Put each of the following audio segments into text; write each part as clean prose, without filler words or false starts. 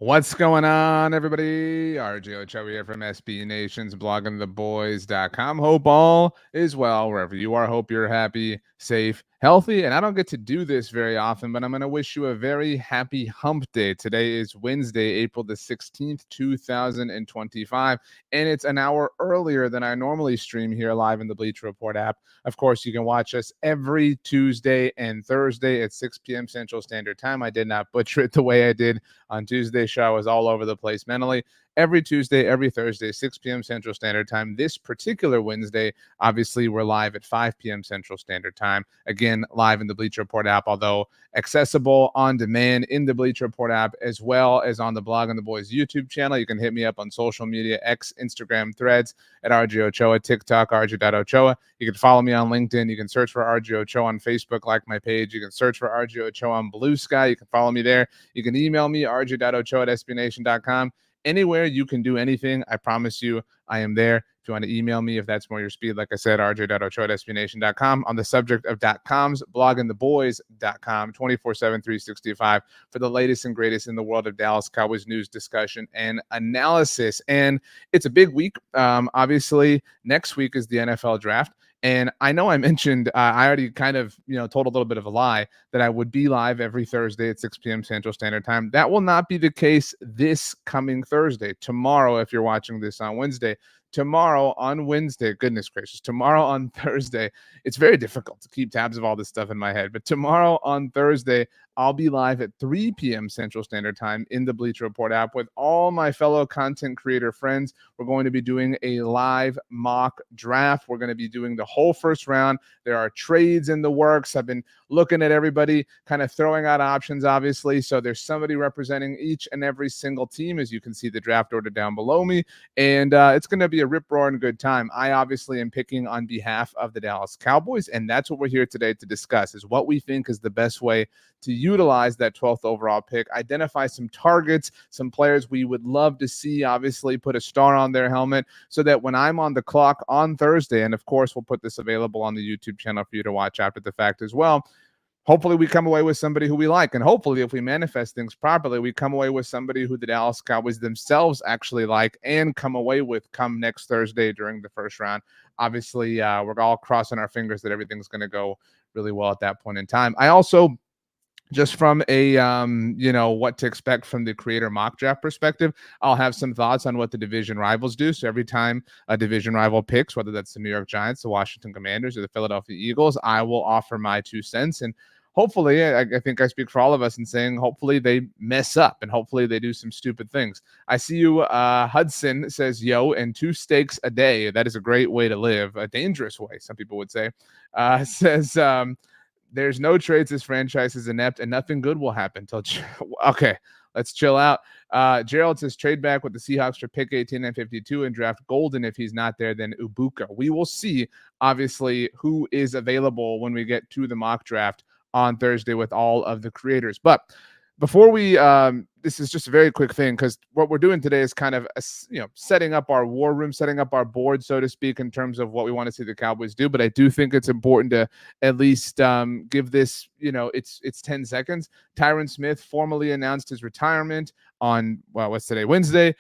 What's going on, everybody? RJ Ochoa here from SB Nation's bloggingtheboys.com. Hope all is well wherever you are. Hope you're happy, safe, healthy. And I don't get to do this very often, but I'm going to wish you a very happy hump day. Today is Wednesday, April the 16th, 2025. And it's an hour earlier than I normally stream here live in the Bleacher Report app. Of course, you can watch us every Tuesday and Thursday at 6 p.m. Central Standard Time. I did not butcher it the way I did on Tuesday's show. I was all over the place mentally. Every Tuesday, every Thursday, 6 p.m. Central Standard Time. This particular Wednesday, obviously, we're live at 5 p.m. Central Standard Time. Again, live in the Bleacher Report app, although accessible on demand in the Bleacher Report app, as well as on the Blog and the Boys YouTube channel. You can hit me up on social media, X, Instagram, Threads at RJ Ochoa, TikTok, RJ.Ochoa. You can follow me on LinkedIn. You can search for RJ Ochoa on Facebook, like my page. You can search for RJ Ochoa on Blue Sky. You can follow me there. You can email me, rj.ochoa@sbnation.com. Anywhere you can do anything, I promise you I am there. If you want to email me, if that's more your speed, like I said, rj.ochoa@sbnation.com. On the subject of .coms, bloggingtheboys.com, 24/7, 365 for the latest and greatest in the world of Dallas Cowboys news, discussion, and analysis. And it's a big week. Obviously, next week is the NFL draft. And I know I mentioned, I already kind of, told a little bit of a lie that I would be live every Thursday at 6 p.m. Central Standard Time. That will not be the case this coming Thursday. Tomorrow, if you're watching this on Wednesday, tomorrow on Wednesday, goodness gracious, tomorrow on Thursday, it's very difficult to keep tabs of all this stuff in my head. But tomorrow on Thursday, I'll be live at 3 p.m. Central Standard Time in the Bleacher Report app with all my fellow content creator friends. We're going to be doing a live mock draft. We're going to be doing the whole first round. There are trades in the works. I've been looking at everybody, kind of throwing out options, obviously. So there's somebody representing each and every single team, as you can see the draft order down below me. And it's going to be a rip-roaring good time. I obviously am picking on behalf of the Dallas Cowboys, and that's what we're here today to discuss, is what we think is the best way to utilize that 12th overall pick, identify some targets, some players we would love to see, obviously put a star on their helmet so that when I'm on the clock on Thursday, and of course we'll put this available on the YouTube channel for you to watch after the fact as well, hopefully we come away with somebody who we like. And hopefully if we manifest things properly, we come away with somebody who the Dallas Cowboys themselves actually like and come away with come next Thursday during the first round. Obviously, we're all crossing our fingers that everything's going to go really well at that point in time. I also, just from a what to expect from the creator mock draft perspective, I'll have some thoughts on what the division rivals do. So every time a division rival picks, whether that's the New York Giants, the Washington Commanders, or the Philadelphia Eagles, I will offer my 2 cents. And hopefully, I think I speak for all of us in saying hopefully they mess up and hopefully they do some stupid things. I see you. Hudson says, yo, and 2 steaks a day. That is a great way to live, a dangerous way, some people would say. Says, there's no trades. This franchise is inept and nothing good will happen until okay, let's chill out. Gerald says trade back with the Seahawks for pick 18 and 52 and draft Golden. If he's not there, then Ubuka. We will see, obviously, who is available when we get to the mock draft on Thursday with all of the creators. But before we this is just a very quick thing, because what we're doing today is kind of setting up our war room, setting up our board, so to speak, in terms of what we want to see the Cowboys do. But I do think it's important to at least give this it's 10 seconds. Tyron Smith formally announced his retirement on, well, what's today, Wednesday.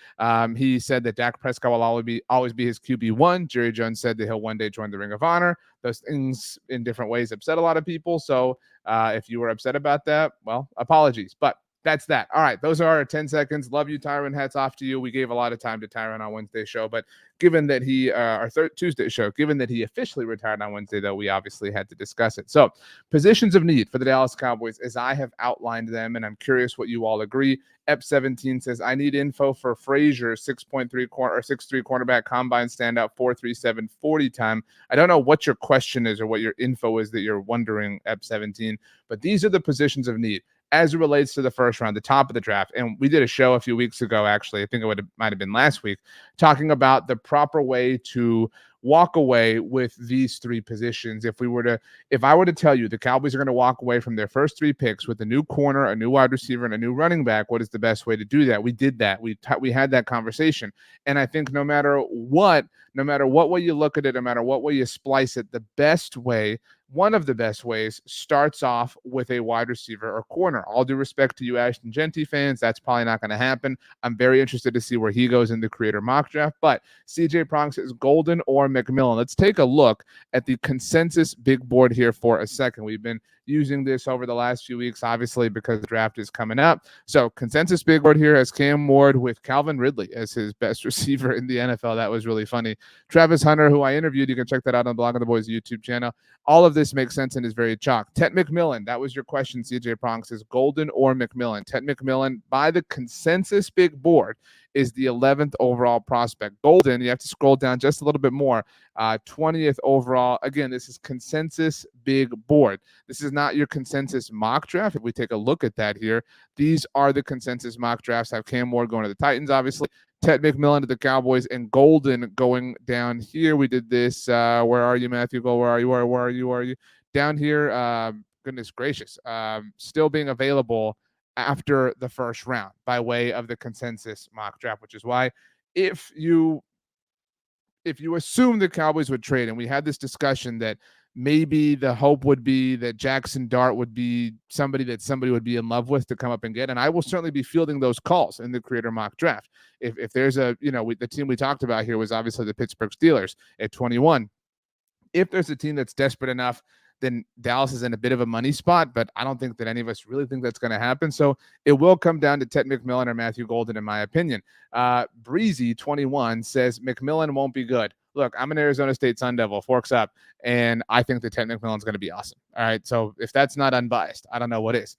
He said that Dak Prescott will always be his QB1. Jerry Jones said that he'll one day join the Ring of Honor. Those things in different ways upset a lot of people. So if you were upset about that, well, apologies. But that's that. All right. Those are our 10 seconds. Love you, Tyron. Hats off to you. We gave a lot of time to Tyron on Wednesday's show, but given that he, our Tuesday show, given that he officially retired on Wednesday, though, we obviously had to discuss it. So positions of need for the Dallas Cowboys, as I have outlined them, and I'm curious what you all agree. Ep17 says, I need info for Frazier, 6'3" cornerback, combine standout, 4.37 40 time. I don't know what your question is or what your info is that you're wondering, Ep17, but these are the positions of need as it relates to the first round, the top of the draft. And we did a show a few weeks ago, actually, I think it might have been last week, talking about the proper way to walk away with these 3 positions. If I were to tell you the Cowboys are going to walk away from their first 3 picks with a new corner, a new wide receiver, and a new running back, what is the best way to do that? We did that. We had that conversation. And I think no matter what way you look at it, no matter what way you splice it, the best way one of the best ways starts off with a wide receiver or corner. All due respect to you Ashton Genty fans, that's probably not going to happen. I'm very interested to see where he goes in the creator mock draft. But CJ Prong says Golden or McMillan. Let's take a look at the consensus big board here for a second. We've been using this over the last few weeks, obviously, because the draft is coming up. So consensus big board here has Cam Ward with Calvin Ridley as his best receiver in the NFL. That was really funny. Travis Hunter, who I interviewed, you can check that out on Blog of the Boys YouTube channel. All of this makes sense and is very chalk. Tet McMillan, that was your question, CJ Prong says Golden or McMillan. Tet McMillan, by the consensus big board, is the 11th overall prospect. Golden, you have to scroll down just a little bit more, 20th overall. Again, this is consensus big board. This is not your consensus mock draft. If we take a look at that here, these are the consensus mock drafts. Have Cam Ward going to the Titans, obviously. Tet McMillan to the Cowboys, and Golden going down here. We did this. Where are you, Matthew Gold? Where are you? Where are you? Where are you? Down here. Goodness gracious. Still being available after the first round by way of the consensus mock draft, which is why if you assume the Cowboys would trade, and we had this discussion that maybe the hope would be that Jackson Dart would be somebody that somebody would be in love with to come up and get, and I will certainly be fielding those calls in the creator mock draft. If there's a, the team we talked about here was obviously the Pittsburgh Steelers at 21. If there's a team that's desperate enough, then Dallas is in a bit of a money spot, but I don't think that any of us really think that's going to happen. So it will come down to Tet McMillan or Matthew Golden, in my opinion. Breezy21 says McMillan won't be good. Look, I'm an Arizona State Sun Devil, forks up, and I think that Tet McMillan's going to be awesome. All right, so if that's not unbiased, I don't know what is.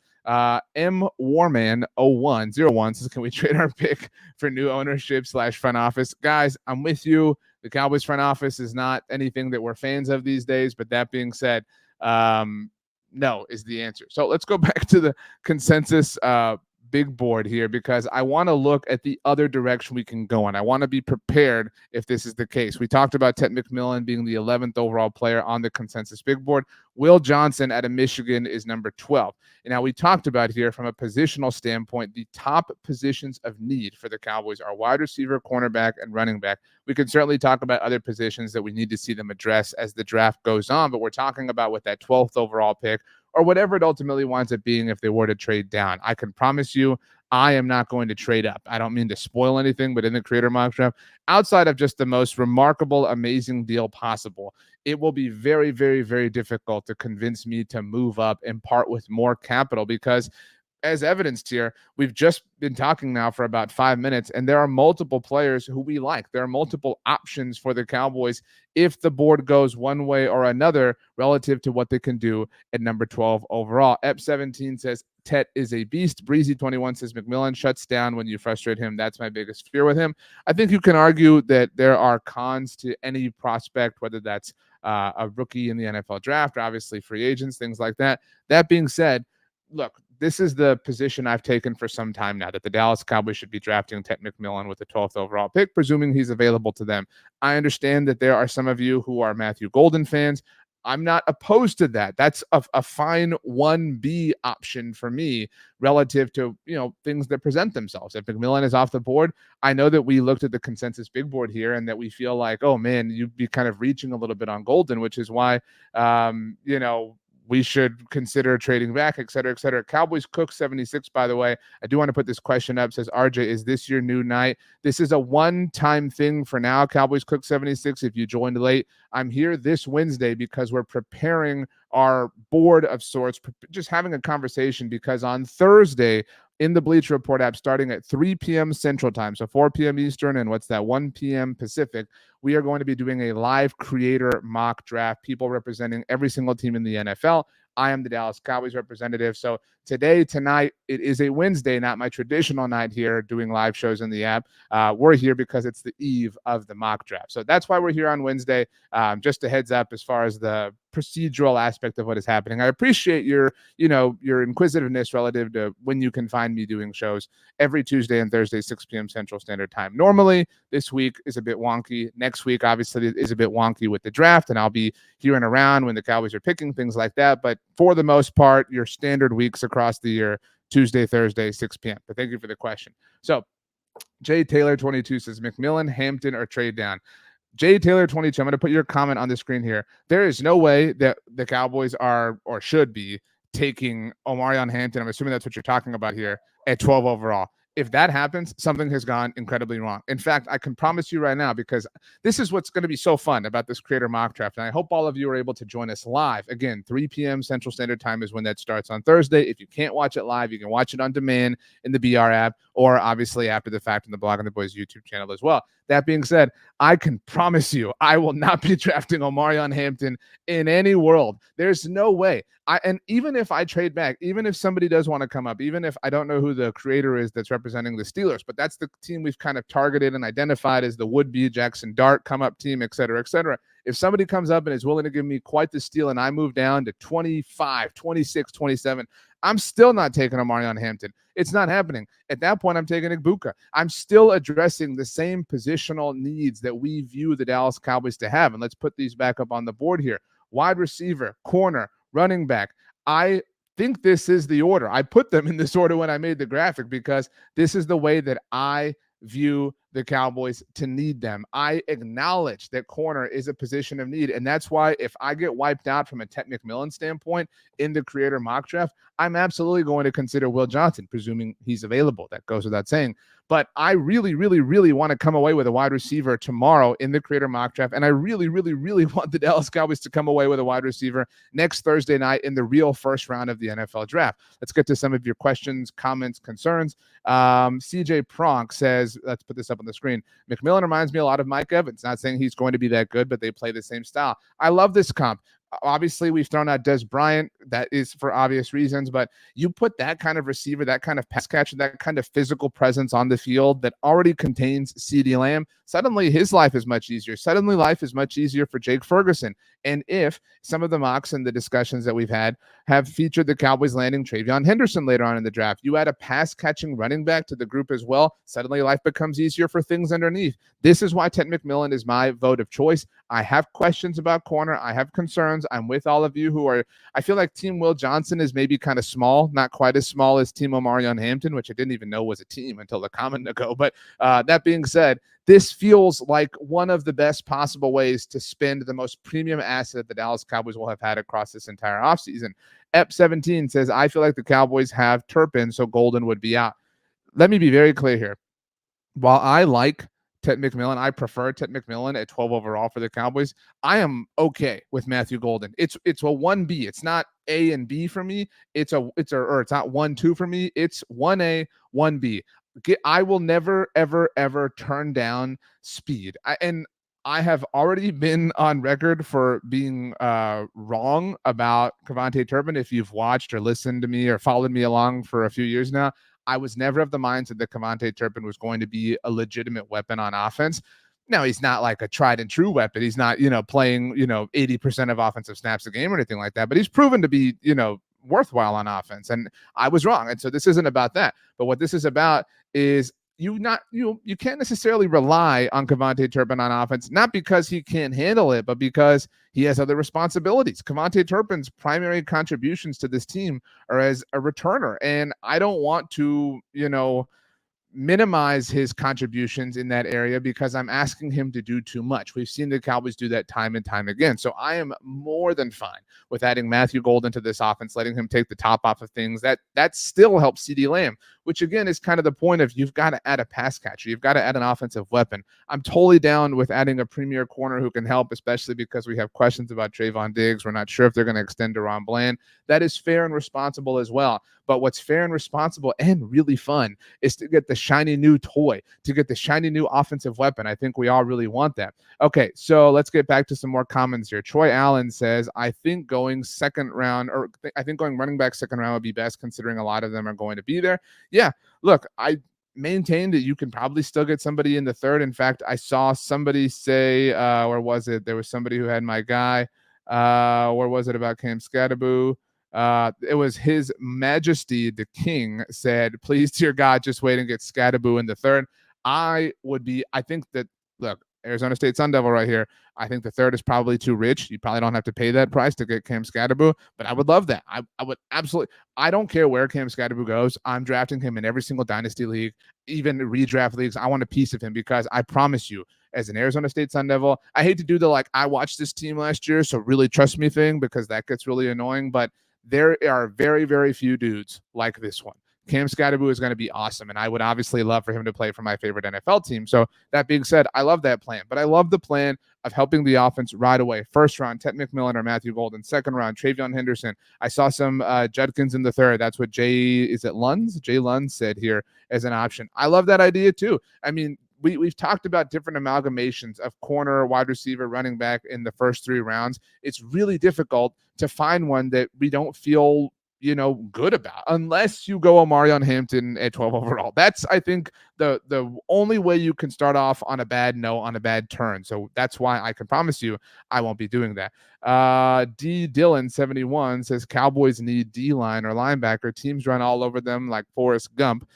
M Warman 0101 says, can we trade our pick for new ownership / front office? Guys, I'm with you. The Cowboys front office is not anything that we're fans of these days, but that being said, no is the answer. So let's go back to the consensus big board here, because I want to look at the other direction we can go in. I want to be prepared if this is the case. We talked about Tet McMillan being the 11th overall player on the consensus big board. Will Johnson out of Michigan is number 12. And now we talked about here from a positional standpoint, the top positions of need for the Cowboys are wide receiver, cornerback, and running back. We can certainly talk about other positions that we need to see them address as the draft goes on, but we're talking about with that 12th overall pick, or whatever it ultimately winds up being if they were to trade down. I can promise you I am not going to trade up. I don't mean to spoil anything, but in the creator mock draft, outside of just the most remarkable, amazing deal possible, it will be very, very, very difficult to convince me to move up and part with more capital, because as evidenced here, we've just been talking now for about 5 minutes, and there are multiple players who we like. There are multiple options for the Cowboys if the board goes one way or another relative to what they can do at number 12 overall. Ep17 says Tet is a beast. Breezy21 says McMillan shuts down when you frustrate him. That's my biggest fear with him. I think you can argue that there are cons to any prospect, whether that's a rookie in the NFL draft, or obviously free agents, things like that. That being said, look, this is the position I've taken for some time now, that the Dallas Cowboys should be drafting Tet McMillan with the 12th overall pick, presuming he's available to them. I understand that there are some of you who are Matthew Golden fans. I'm not opposed to that. That's a fine 1B option for me relative to, things that present themselves. If McMillan is off the board, I know that we looked at the consensus big board here and that we feel like, oh man, you'd be kind of reaching a little bit on Golden, which is why, we should consider trading back, et cetera, et cetera. Cowboys Cook 76, by the way. I do want to put this question up. Says, RJ, is this your new night? This is a one-time thing for now, Cowboys Cook 76. If you joined late, I'm here this Wednesday because we're preparing our board of sorts, just having a conversation, because on Thursday, in the Bleacher Report app, starting at 3 p.m. Central Time, so 4 p.m. Eastern, and 1 p.m. Pacific, we are going to be doing a live creator mock draft, people representing every single team in the NFL. I am the Dallas Cowboys representative. So tonight, it is a Wednesday, not my traditional night here doing live shows in the app. We're here because it's the eve of the mock draft. So that's why we're here on Wednesday. Just a heads up as far as the procedural aspect of what is happening. I appreciate your inquisitiveness relative to when you can find me doing shows every Tuesday and Thursday, 6 p.m. Central Standard Time. Normally, this week is a bit wonky. Next week, obviously, is a bit wonky with the draft, and I'll be here and around when the Cowboys are picking, things like that. But for the most part, your standard weeks across the year, Tuesday, Thursday, 6 p.m. But thank you for the question. So Jay Taylor 22 says McMillan, Hampton, or trade down. Jay Taylor 22, I'm going to put your comment on the screen here. There is no way that the Cowboys are or should be taking Omarion Hampton. I'm assuming that's what you're talking about here at 12 overall. If that happens, something has gone incredibly wrong. In fact, I can promise you right now, because this is what's going to be so fun about this creator mock draft. And I hope all of you are able to join us live. Again, 3 p.m. Central Standard Time is when that starts on Thursday. If you can't watch it live, you can watch it on demand in the BR app, or obviously after the fact on the Blog on the Boys YouTube channel as well. That being said, I can promise you I will not be drafting Omarion Hampton in any world. There's no way. And even if I trade back, even if somebody does want to come up, even if I don't know who the creator is that's representing the Steelers, but that's the team we've kind of targeted and identified as the would-be Jackson Dart come-up team, et cetera, et cetera. If somebody comes up and is willing to give me quite the steal and I move down to 25, 26, 27, I'm still not taking Omarion Hampton. It's not happening. At that point, I'm taking Igbukah. I'm still addressing the same positional needs that we view the Dallas Cowboys to have. And let's put these back up on the board here. Wide receiver, corner, running back. I think this is the order. I put them in this order when I made the graphic because this is the way that I view the Cowboys to need them. I acknowledge that corner is a position of need. And that's why if I get wiped out from a Ted McMillan standpoint in the creator mock draft, I'm absolutely going to consider Will Johnson, presuming he's available. That goes without saying. But I really, really, really want to come away with a wide receiver tomorrow in the creator mock draft. And I really, really, really want the Dallas Cowboys to come away with a wide receiver next Thursday night in the real first round of the NFL draft. Let's get to some of your questions, comments, concerns. CJ Pronk says, let's put this up on the screen. McMillan reminds me a lot of Mike Evans. Not saying he's going to be that good, but they play the same style. I love this comp. Obviously, we've thrown out Des Bryant. That is for obvious reasons, but you put that kind of receiver, that kind of pass catcher, that kind of physical presence on the field that already contains CeeDee Lamb, suddenly his life is much easier. Suddenly life is much easier for Jake Ferguson. And if some of the mocks and the discussions that we've had have featured the Cowboys landing Travion Henderson later on in the draft, you add a pass-catching running back to the group as well, suddenly life becomes easier for things underneath. This is why Ted McMillan is my vote of choice. I have questions about corner. I have concerns. I'm with all of you who are, I feel like Team Will Johnson is maybe kind of small, not quite as small as Team Omarion Hampton, which I didn't even know was a team until a comment ago. But that being said, this feels like one of the best possible ways to spend the most premium asset the Dallas Cowboys will have had across this entire offseason. Ep17 says, I feel like the Cowboys have Turpin, so Golden would be out. Let me be very clear here. While I like Ted McMillan, I prefer Ted McMillan at 12 overall for the Cowboys. I am okay with Matthew Golden. It's a 1B. It's not A and B for me. It's not 1-2 for me. It's 1A, 1B. I will never, ever, ever turn down speed. I have already been on record for being wrong about Kevontae Turpin. If you've watched or listened to me or followed me along for a few years now, I was never of the mindset that Kevontae Turpin was going to be a legitimate weapon on offense. Now, he's not like a tried and true weapon. He's not, playing, 80% of offensive snaps a game or anything like that, but he's proven to be, worthwhile on offense. And I was wrong. And so this isn't about that. But what this is about is you can't necessarily rely on Kevontae Turpin on offense, not because he can't handle it, but because he has other responsibilities. Kevontae Turpin's primary contributions to this team are as a returner. And I don't want to, minimize his contributions in that area because I'm asking him to do too much. We've seen the Cowboys do that time and time again. So I am more than fine with adding Matthew Golden to this offense, letting him take the top off of things. That still helps CeeDee Lamb, which again is kind of the point of you've got to add a pass catcher. You've got to add an offensive weapon. I'm totally down with adding a premier corner who can help, especially because we have questions about Trayvon Diggs. We're not sure if they're going to extend DaRon Bland. That is fair and responsible as well. But what's fair and responsible and really fun is to get the shiny new toy, to get the shiny new offensive weapon. I think we all really want that. Okay, so let's get back to some more comments here. Troy Allen says, I think going running back second round would be best considering a lot of them are going to be there. Yeah, look, I maintained that you can probably still get somebody in the third. In fact, I saw somebody say, where was it? There was somebody who had my guy. Where was it about Cam Scatterboo? It was His Majesty the King said, please, dear God, just wait and get Scatterboo in the third. I think that, look, Arizona State Sun Devil right here. I think the third is probably too rich. You probably don't have to pay that price to get Cam Scatterboo, but I would love that. I would absolutely. I don't care where Cam Scatterboo goes. I'm drafting him in every single dynasty league, even redraft leagues. I want a piece of him because I promise you, as an Arizona State Sun Devil. I hate to do the like, I watched this team last year, so really trust me thing, because that gets really annoying. But there are very, very few dudes like this one. Cam Scatterboo is going to be awesome, and I would obviously love for him to play for my favorite NFL team. So that being said, I love that plan, but I love the plan of helping the offense right away. First round, Ted McMillan or Matthew Golden. Second round, Travion Henderson. I saw some Judkins in the third. That's what Jay Lund said here as an option. I love that idea too. I mean, we've talked about different amalgamations of corner, wide receiver, running back in the first 3 rounds. It's really difficult to find one that we don't feel good about, unless you go Omarion Hampton at 12 overall. That's, I think, the only way you can start off on a bad note, on a bad turn. So that's why I can promise you I won't be doing that. D Dillon 71 says Cowboys need D-line or linebacker. Teams run all over them like Forrest Gump.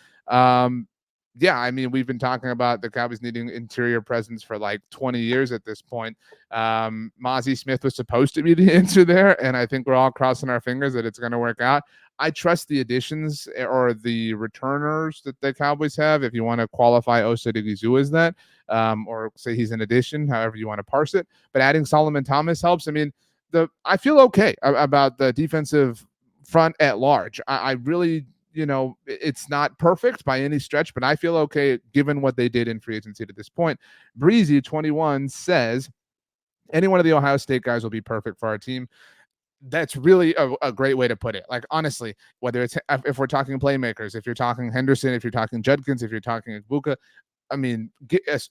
Yeah, I mean, we've been talking about the Cowboys needing interior presence for like 20 years at this point. Mozzie Smith was supposed to be the answer there, and I think we're all crossing our fingers that it's going to work out. I trust the additions or the returners that the Cowboys have, if you want to qualify Osa Odighizuwa as that, or say he's an addition, however you want to parse it. But adding Solomon Thomas helps. I mean, I feel okay about the defensive front at large. I really it's not perfect by any stretch, but I feel okay given what they did in free agency to this point. Breezy 21 says any one of the Ohio State guys will be perfect for our team. That's really a great way to put it. Like, honestly, whether it's, if we're talking playmakers, if you're talking Henderson, if you're talking Judkins, if you're talking Ibuka, I mean,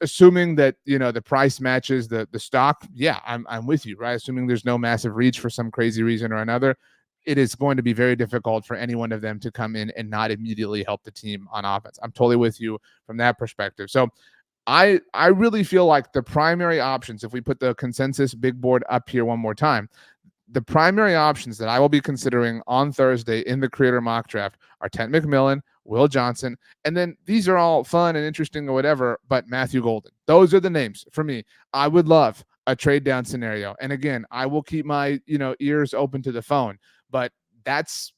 assuming that the price matches the stock, yeah, I'm with you, right? Assuming there's no massive reach for some crazy reason or another, it is going to be very difficult for any one of them to come in and not immediately help the team on offense. I'm totally with you from that perspective. So I really feel like the primary options, if we put the consensus big board up here one more time, the primary options that I will be considering on Thursday in the creator mock draft are Ted McMillan, Will Johnson, and then these are all fun and interesting or whatever, but Matthew Golden. Those are the names for me. I would love a trade down scenario. And again, I will keep my ears open to the phone. But that's,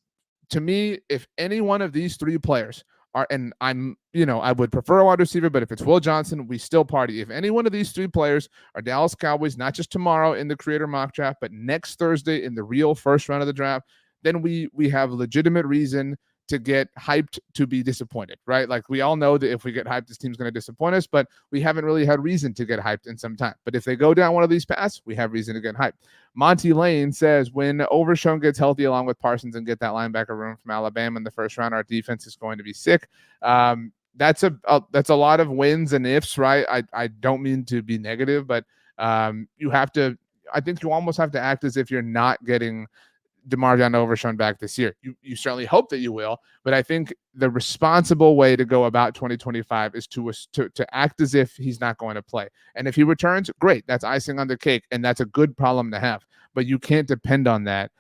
to me, if any one of these 3 players are, and I'm, I would prefer a wide receiver, but if it's Will Johnson, we still party. If any one of these 3 players are Dallas Cowboys, not just tomorrow in the creator mock draft, but next Thursday in the real first round of the draft, then we have legitimate reason to get hyped to be disappointed, right? Like, we all know that if we get hyped, this team's going to disappoint us, but we haven't really had reason to get hyped in some time. But if they go down one of these paths, we have reason to get hyped. Monty Lane says, when Overshown gets healthy along with Parsons and get that linebacker room from Alabama in the first round, our defense is going to be sick. That's a lot of wins and ifs, right? I don't mean to be negative, but you have to, I think you almost have to act as if you're not getting DeMarvion Overshown back this year. You certainly hope that you will, but I think the responsible way to go about 2025 is to act as if he's not going to play. And if he returns, great. That's icing on the cake, and that's a good problem to have. But you can't depend on that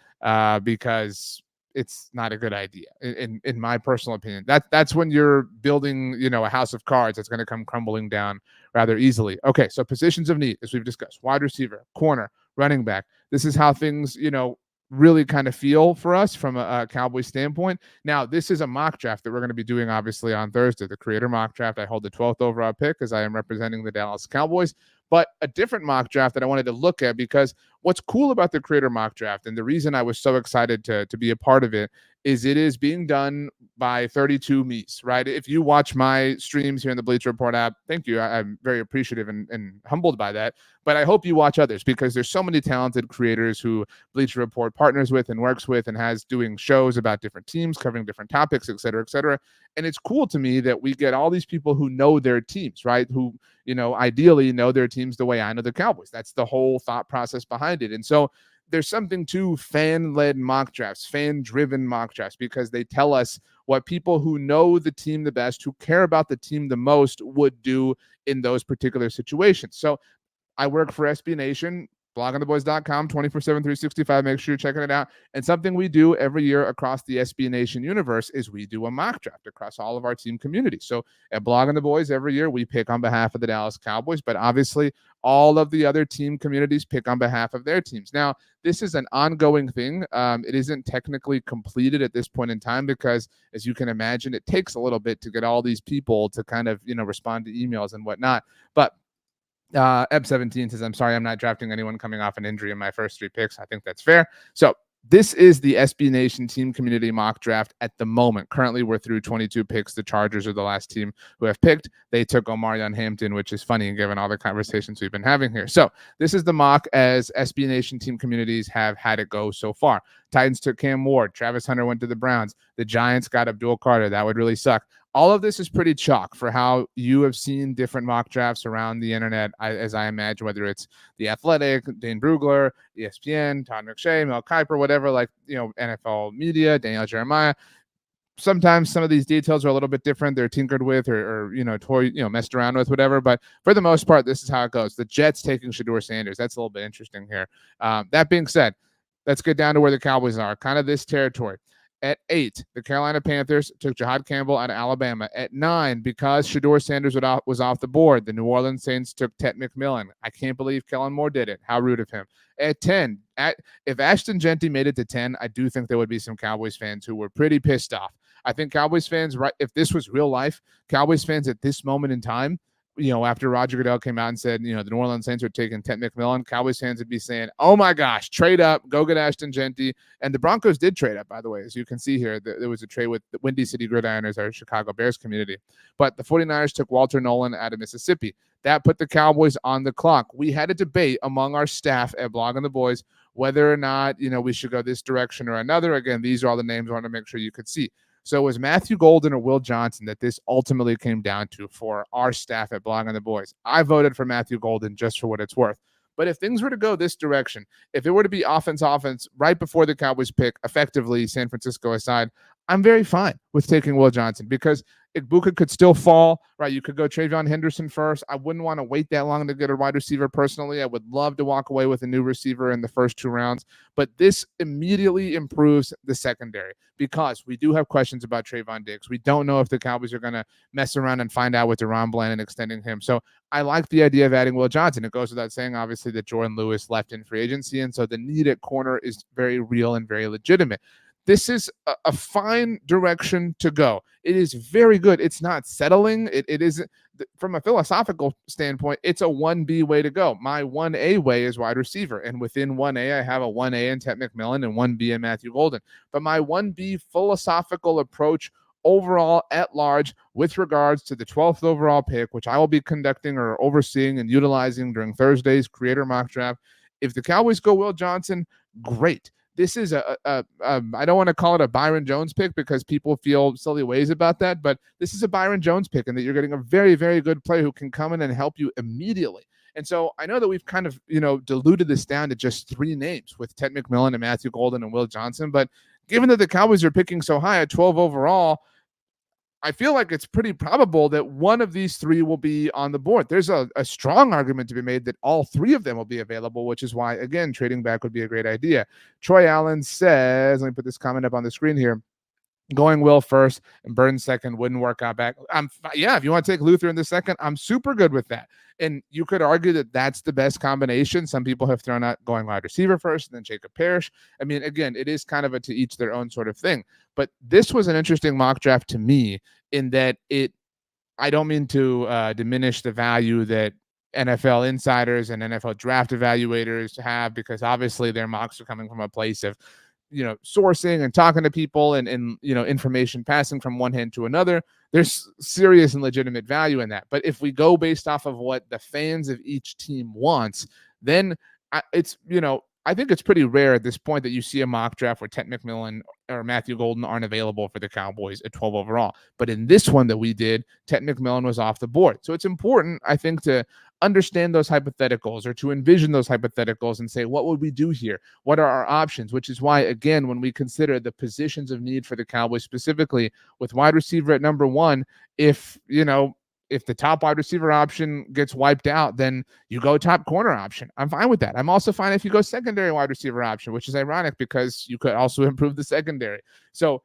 because it's not a good idea, in my personal opinion. That's when you're building, a house of cards that's going to come crumbling down rather easily. Okay, so positions of need, as we've discussed: wide receiver, corner, running back. This is how things, really kind of feel for us from a Cowboys standpoint. Now, this is a mock draft that we're going to be doing, obviously, on Thursday, the creator mock draft. I hold the 12th overall pick as I am representing the Dallas Cowboys, but a different mock draft that I wanted to look at, because what's cool about the creator mock draft, and the reason I was so excited to be a part of it, is it is being done by 32 me's, right? If you watch my streams here in the Bleacher Report app, thank you. I'm very appreciative and humbled by that. But I hope you watch others, because there's so many talented creators who Bleacher Report partners with and works with and has doing shows about different teams, covering different topics, et cetera, et cetera. And it's cool to me that we get all these people who know their teams, right? Who, ideally know their teams the way I know the Cowboys. That's the whole thought process behind it. And so there's something to fan-led mock drafts, fan-driven mock drafts, because they tell us what people who know the team the best, who care about the team the most, would do in those particular situations. So I work for SB Nation, blogontheboys.com, 24/7, 365. Make sure you're checking it out. And something we do every year across the SB Nation universe is we do a mock draft across all of our team communities. So at Blogging the Boys, every year we pick on behalf of the Dallas Cowboys, but obviously all of the other team communities pick on behalf of their teams. Now, this is an ongoing thing. It isn't technically completed at this point in time because, as you can imagine, it takes a little bit to get all these people to kind of, respond to emails and whatnot. But Eb17 says, I'm sorry, I'm not drafting anyone coming off an injury in my first 3 picks. I think that's fair. So this is the SB Nation team community mock draft at the moment. Currently, we're through 22 picks. The Chargers are the last team who have picked. They took Omarion Hampton, which is funny given all the conversations we've been having here. So this is the mock as SB Nation team communities have had it go so far. Titans took Cam Ward. Travis Hunter went to the Browns. The Giants got Abdul Carter. That would really suck. All of this is pretty chalk for how you have seen different mock drafts around the internet, as I imagine, whether it's The Athletic, Dane Brugler, ESPN, Todd McShay, Mel Kiper, whatever, like, NFL Media, Daniel Jeremiah. Sometimes some of these details are a little bit different. They're tinkered with or messed around with, whatever. But for the most part, this is how it goes. The Jets taking Shedeur Sanders. That's a little bit interesting here. That being said, let's get down to where the Cowboys are, kind of this territory. At 8, the Carolina Panthers took Jahad Campbell out of Alabama. At 9, because Shedeur Sanders was off the board, the New Orleans Saints took Tet McMillan. I can't believe Kellen Moore did it. How rude of him. At 10, if Ashton Jeanty made it to 10, I do think there would be some Cowboys fans who were pretty pissed off. I think Cowboys fans, right, if this was real life, Cowboys fans at this moment in time, after Roger Goodell came out and said, the New Orleans Saints are taking Tet McMillan, Cowboys fans would be saying, oh my gosh, trade up, go get Ashton Jeanty. And the Broncos did trade up, by the way. As you can see here, there was a trade with the Windy City Gridironers, our Chicago Bears community. But the 49ers took Walter Nolan out of Mississippi. That put the Cowboys on the clock. We had a debate among our staff at Blogging the Boys whether or not, we should go this direction or another. Again, these are all the names I want to make sure you could see. So it was Matthew Golden or Will Johnson that this ultimately came down to for our staff at Blogging the Boys. I voted for Matthew Golden just for what it's worth. But if things were to go this direction, if it were to be offense right before the Cowboys pick, effectively San Francisco aside, I'm very fine with taking Will Johnson because Igbuka could still fall, right? You could go Travion Henderson first. I wouldn't want to wait that long to get a wide receiver personally. I would love to walk away with a new receiver in the first 2 rounds, but this immediately improves the secondary because we do have questions about Trayvon Diggs. We don't know if the Cowboys are going to mess around and find out with DeRon Bland and extending him. So I like the idea of adding Will Johnson. It goes without saying, obviously, that Jordan Lewis left in free agency, and so the need at corner is very real and very legitimate. This is a fine direction to go. It is very good. It's not settling. It isn't, from a philosophical standpoint, it's a 1B way to go. My 1A way is wide receiver. And within 1A, I have a 1A in Tet McMillan and 1B in Matthew Golden. But my 1B philosophical approach overall at large with regards to the 12th overall pick, which I will be conducting or overseeing and utilizing during Thursday's Creator Mock Draft. If the Cowboys go Will Johnson, great. This is I don't want to call it a Byron Jones pick because people feel silly ways about that, but this is a Byron Jones pick and that you're getting a very, very good player who can come in and help you immediately. And so I know that we've kind of, diluted this down to just 3 names with Tet McMillan and Matthew Golden and Will Johnson. But given that the Cowboys are picking so high at 12 overall, I feel like it's pretty probable that one of these 3 will be on the board. There's a strong argument to be made that all 3 of them will be available, which is why, again, trading back would be a great idea. Troy Allen says, let me put this comment up on the screen here. Going Will first and Burns second wouldn't work out back. If you want to take Luther in the second, I'm super good with that. And you could argue that that's the best combination. Some people have thrown out going wide receiver first and then Jacob Parrish. I mean, again, it is kind of a to each their own sort of thing. But this was an interesting mock draft to me in that I don't mean to diminish the value that NFL insiders and NFL draft evaluators have, because obviously their mocks are coming from a place of, sourcing and talking to people and information passing from one hand to another. There's serious and legitimate value in that. But if we go based off of what the fans of each team wants, then I think it's pretty rare at this point that you see a mock draft where Tet McMillan or Matthew Golden aren't available for the Cowboys at 12 overall. But in this one that we did, Tet McMillan was off the board. So it's important, I think, to understand those hypotheticals or to envision those hypotheticals and say, what would we do here? What are our options? Which is why, again, when we consider the positions of need for the Cowboys, specifically with wide receiver at number 1, if the top wide receiver option gets wiped out, then you go top corner option. I'm fine with that. I'm also fine if you go secondary wide receiver option, which is ironic because you could also improve the secondary. So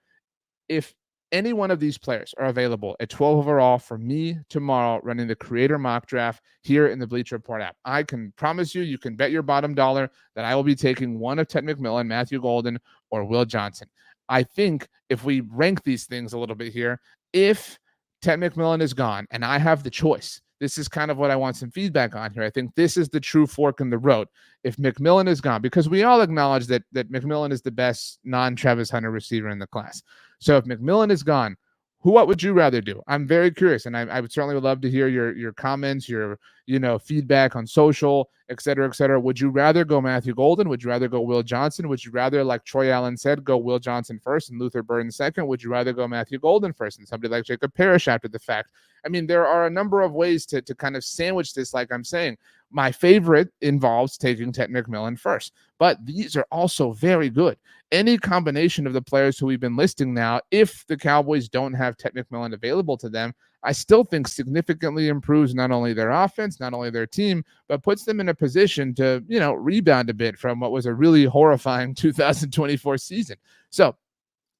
if any one of these players are available at 12 overall for me tomorrow running the Creator Mock Draft here in the Bleacher Report app, I can promise you can bet your bottom dollar that I will be taking one of Tet McMillan, Matthew Golden, or Will Johnson. I think if we rank these things a little bit here, if Tet McMillan is gone and I have the choice this is kind of what I want some feedback on here. I think this is the true fork in the road. If McMillan is gone, because we all acknowledge that McMillan is the best non-Travis Hunter receiver in the class. So if McMillan is gone, what would you rather do? I'm very curious, and I would certainly love to hear your comments, your feedback on social, et cetera, et cetera. Would you rather go Matthew Golden? Would you rather go Will Johnson? Would you rather, like Troy Allen said, go Will Johnson first and Luther Burden second? Would you rather go Matthew Golden first and somebody like Jacob Parrish after the fact? I mean, there are a number of ways to kind of sandwich this, like I'm saying. My favorite involves taking Ted McMillan first, but these are also very good. Any combination of the players who we've been listing now, if the Cowboys don't have Ted McMillan available to them, I still think significantly improves not only their offense, not only their team, but puts them in a position to, rebound a bit from what was a really horrifying 2024 season. So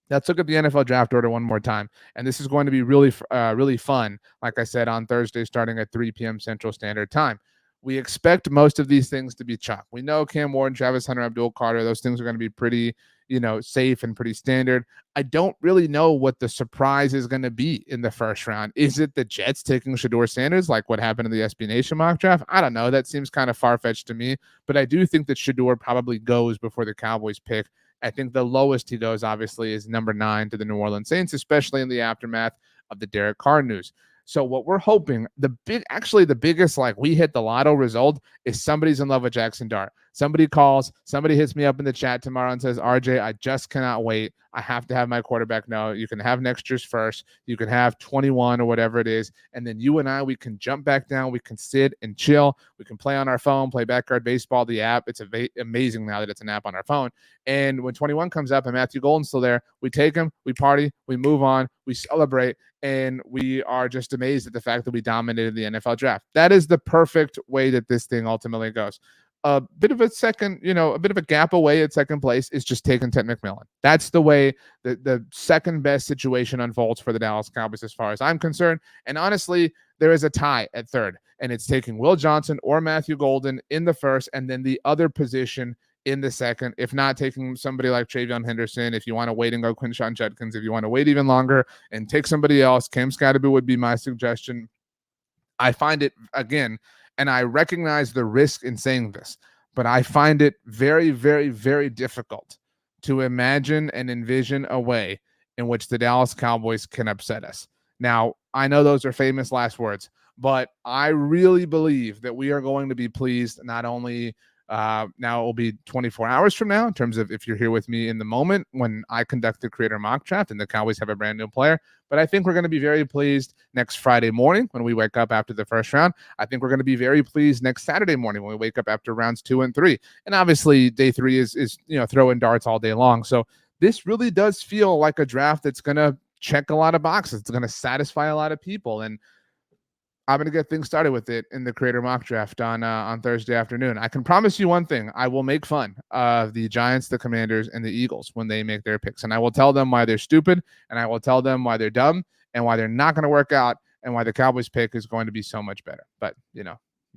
let's look at the NFL draft order one more time. And this is going to be really, really fun. Like I said, on Thursday, starting at 3 p.m. Central Standard Time. We expect most of these things to be chalk. We know Cam Ward, Travis Hunter, Abdul Carter, those things are going to be pretty, safe and pretty standard. I don't really know what the surprise is going to be in the first round. Is it the Jets taking Shedeur Sanders, like what happened in the SB Nation mock draft? I don't know. That seems kind of far-fetched to me. But I do think that Shedeur probably goes before the Cowboys pick. I think the lowest he goes, obviously, is number 9 to the New Orleans Saints, especially in the aftermath of the Derek Carr news. So what we're hoping, the biggest, like, we hit the lotto result is somebody's in love with Jackson Dart. Somebody calls, somebody hits me up in the chat tomorrow and says, RJ, I just cannot wait. I have to have my quarterback. No, you can have next year's first. You can have 21 or whatever it is. And then you and I, we can jump back down. We can sit and chill. We can play on our phone, play Backyard Baseball, the app. It's amazing now that it's an app on our phone. And when 21 comes up and Matthew Golden's still there, we take him, we party, we move on, we celebrate, and we are just amazed at the fact that we dominated the NFL draft. That is the perfect way that this thing ultimately goes. A bit of a second, a bit of a gap away at second place is just taking Ted McMillan. That's the way the second best situation unfolds for the Dallas Cowboys as far as I'm concerned. And honestly, there is a tie at third, and it's taking Will Johnson or Matthew Golden in the first, and then the other position in the second, if not taking somebody like Travion Henderson. If you want to wait and go Quinshon Judkins, if you want to wait even longer and take somebody else, Cam Scatterby would be my suggestion. I find it, again, and I recognize the risk in saying this, but I find it very, very, very difficult to imagine and envision a way in which the Dallas Cowboys can upset us. Now, I know those are famous last words, but I really believe that we are going to be pleased not only now it will be 24 hours from now in terms of if you're here with me in the moment when I conduct the creator mock draft and the Cowboys have a brand new player. But I think we're going to be very pleased next Friday morning when we wake up after the first round. I think we're going to be very pleased next Saturday morning when we wake up after rounds 2 and 3. And obviously day 3 is throwing darts all day long. So this really does feel like a draft that's going to check a lot of boxes. It's going to satisfy a lot of people. And I'm going to get things started with it in the creator mock draft on Thursday afternoon. I can promise you one thing. I will make fun of the Giants, the Commanders, and the Eagles when they make their picks. And I will tell them why they're stupid, and I will tell them why they're dumb, and why they're not going to work out, and why the Cowboys pick is going to be so much better. But, you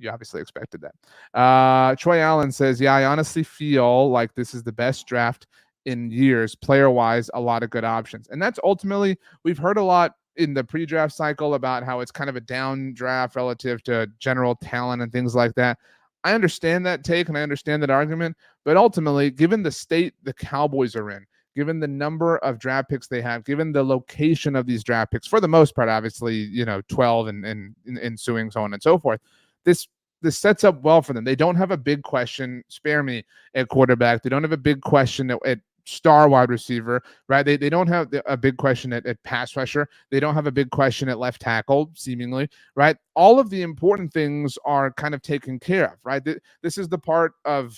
obviously expected that. Troy Allen says, yeah, I honestly feel like this is the best draft in years, player-wise, a lot of good options. And that's ultimately, we've heard a lot in the pre-draft cycle about how it's kind of a down draft relative to general talent and things like that. I understand that take and I understand that argument, but ultimately, given the state the Cowboys are in, given the number of draft picks they have, given the location of these draft picks, for the most part, obviously, 12 and ensuing, so on and so forth, this sets up well for them. They don't have a big question, spare me, at quarterback. They don't have a big question at star wide receiver, right? They don't have a big question at pass rusher. They don't have a big question at left tackle, seemingly, right? All of the important things are kind of taken care of, right? This is the part of,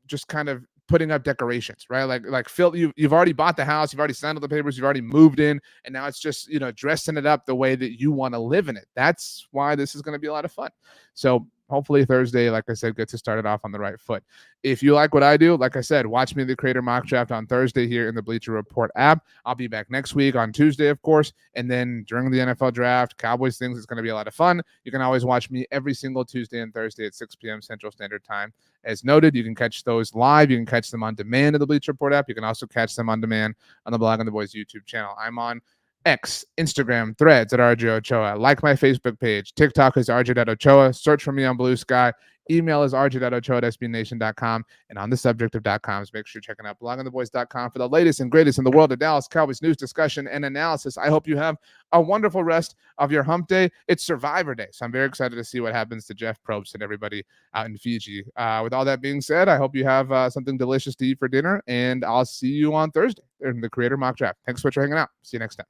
just kind of putting up decorations, right? Like Phil, you've already bought the house, you've already signed all the papers, you've already moved in, and now it's just, dressing it up the way that you want to live in it. That's why this is going to be a lot of fun. So hopefully Thursday, like I said, gets us started off on the right foot. If you like what I do, like I said, watch me the creator mock draft on Thursday here in the Bleacher Report app. I'll be back next week on Tuesday, of course. And then during the NFL draft, Cowboys things, it's going to be a lot of fun. You can always watch me every single Tuesday and Thursday at 6 p.m. Central Standard Time. As noted, you can catch those live. You can catch them on demand in the Bleacher Report app. You can also catch them on demand on the Blog on the Boys YouTube channel. I'm on X, Instagram, Threads at RJ Ochoa. Like my Facebook page. TikTok is RJ.Ochoa. Search for me on Blue Sky. Email is rj.ochoa at sbnation.com. And on the subject of .coms, make sure you're checking out bloggingtheboys.com for the latest and greatest in the world of Dallas Cowboys news, discussion, and analysis. I hope you have a wonderful rest of your hump day. It's Survivor Day, so I'm very excited to see what happens to Jeff Probst and everybody out in Fiji. With all that being said, I hope you have something delicious to eat for dinner, and I'll see you on Thursday in the Creator Mock Draft. Thanks so much for hanging out. See you next time.